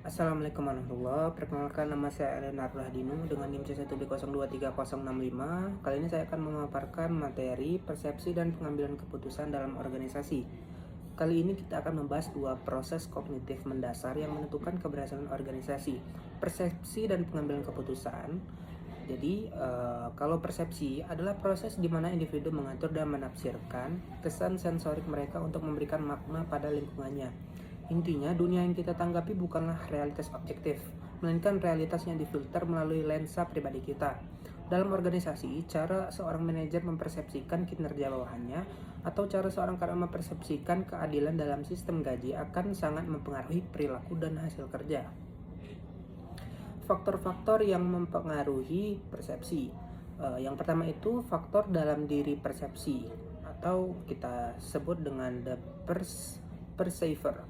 Assalamualaikum warahmatullahi wabarakatuh. Perkenalkan, nama saya Leonardo Hadinu dengan NIM C1B023065. Kali ini saya akan memaparkan materi persepsi dan pengambilan keputusan dalam organisasi. Kali ini kita akan membahas dua proses kognitif mendasar yang menentukan keberhasilan organisasi, persepsi dan pengambilan keputusan. Jadi, kalau persepsi adalah proses di mana individu mengatur dan menafsirkan kesan sensorik mereka untuk memberikan makna pada lingkungannya. Intinya, dunia yang kita tanggapi bukanlah realitas objektif, melainkan realitas yang difilter melalui lensa pribadi kita. Dalam organisasi, cara seorang manajer mempersepsikan kinerja bawahannya atau cara seorang karyawan mempersepsikan keadilan dalam sistem gaji akan sangat mempengaruhi perilaku dan hasil kerja. Faktor-faktor yang mempengaruhi persepsi. Yang pertama itu faktor dalam diri persepsi atau kita sebut dengan the perceiver.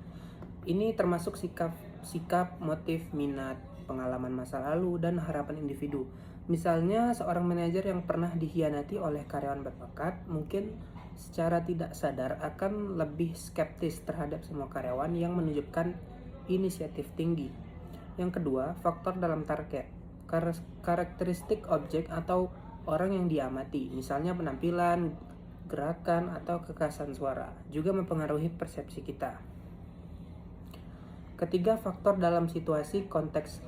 Ini termasuk sikap, motif, minat, pengalaman masa lalu, dan harapan individu. Misalnya, seorang manajer yang pernah dikhianati oleh karyawan berbakat mungkin secara tidak sadar akan lebih skeptis terhadap semua karyawan yang menunjukkan inisiatif tinggi. Yang kedua, faktor dalam target. Karakteristik objek atau orang yang diamati, misalnya penampilan, gerakan, atau kekhasan suara, juga mempengaruhi persepsi kita. Ketiga, faktor dalam situasi konteks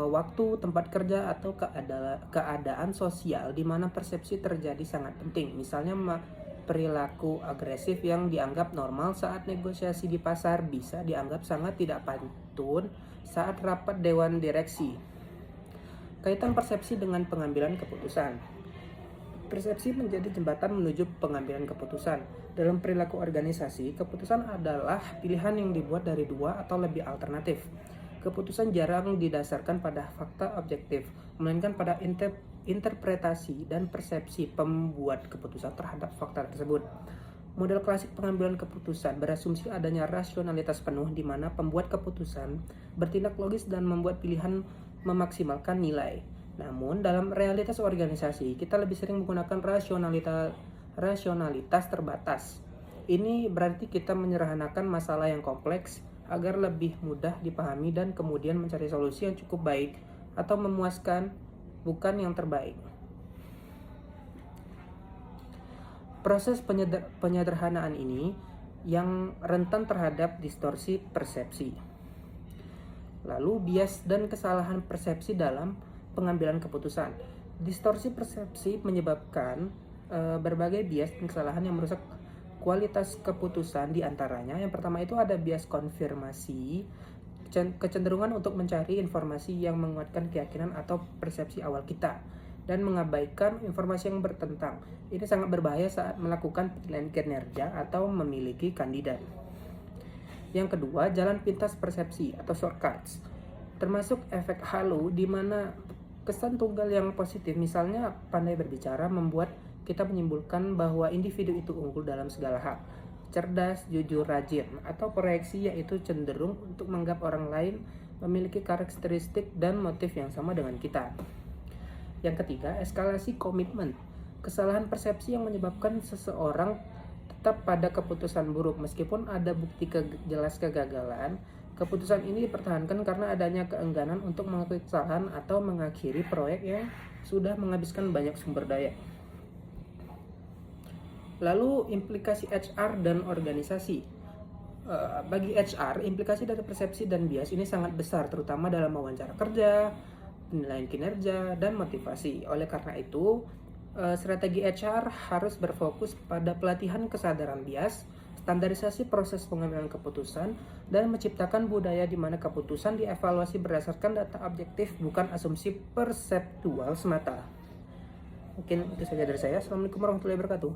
waktu, tempat kerja, atau keadaan sosial di mana persepsi terjadi sangat penting. Misalnya perilaku agresif yang dianggap normal saat negosiasi di pasar bisa dianggap sangat tidak pantun saat rapat dewan direksi. Kaitan persepsi dengan pengambilan keputusan. Persepsi menjadi jembatan menuju pengambilan keputusan. Dalam perilaku organisasi, keputusan adalah pilihan yang dibuat dari dua atau lebih alternatif. Keputusan jarang didasarkan pada fakta objektif, melainkan pada interpretasi dan persepsi pembuat keputusan terhadap fakta tersebut. Model klasik pengambilan keputusan berasumsi adanya rasionalitas penuh di mana pembuat keputusan bertindak logis dan membuat pilihan memaksimalkan nilai. Namun, dalam realitas organisasi, kita lebih sering menggunakan rasionalitas terbatas. Ini berarti kita menyederhanakan masalah yang kompleks agar lebih mudah dipahami dan kemudian mencari solusi yang cukup baik atau memuaskan, bukan yang terbaik. Proses penyederhanaan ini yang rentan terhadap distorsi persepsi. Lalu, bias dan kesalahan persepsi dalam pengambilan keputusan. Distorsi persepsi menyebabkan berbagai bias dan kesalahan yang merusak kualitas keputusan. Di antaranya, yang pertama itu ada bias konfirmasi, kecenderungan untuk mencari informasi yang menguatkan keyakinan atau persepsi awal kita dan mengabaikan informasi yang bertentang. Ini sangat berbahaya saat melakukan penilaian kinerja atau memiliki kandidat. Yang kedua, jalan pintas persepsi atau shortcuts, termasuk efek halo di mana kesan tunggal yang positif, misalnya pandai berbicara, membuat kita menyimpulkan bahwa individu itu unggul dalam segala hal, cerdas, jujur, rajin, atau proyeksi yaitu cenderung untuk menganggap orang lain memiliki karakteristik dan motif yang sama dengan kita. Yang ketiga, eskalasi komitmen, kesalahan persepsi yang menyebabkan seseorang tetap pada keputusan buruk meskipun ada bukti jelas kegagalan. Keputusan ini dipertahankan karena adanya keengganan untuk mengakui kesalahan atau mengakhiri proyek yang sudah menghabiskan banyak sumber daya. Lalu, implikasi HR dan organisasi. Bagi HR, implikasi dari persepsi dan bias ini sangat besar, terutama dalam wawancara kerja, penilaian kinerja, dan motivasi. Oleh karena itu, strategi HR harus berfokus pada pelatihan kesadaran bias, standarisasi proses pengambilan keputusan, dan menciptakan budaya di mana keputusan dievaluasi berdasarkan data objektif, bukan asumsi perseptual semata. Mungkin itu saja dari saya. Assalamualaikum warahmatullahi wabarakatuh.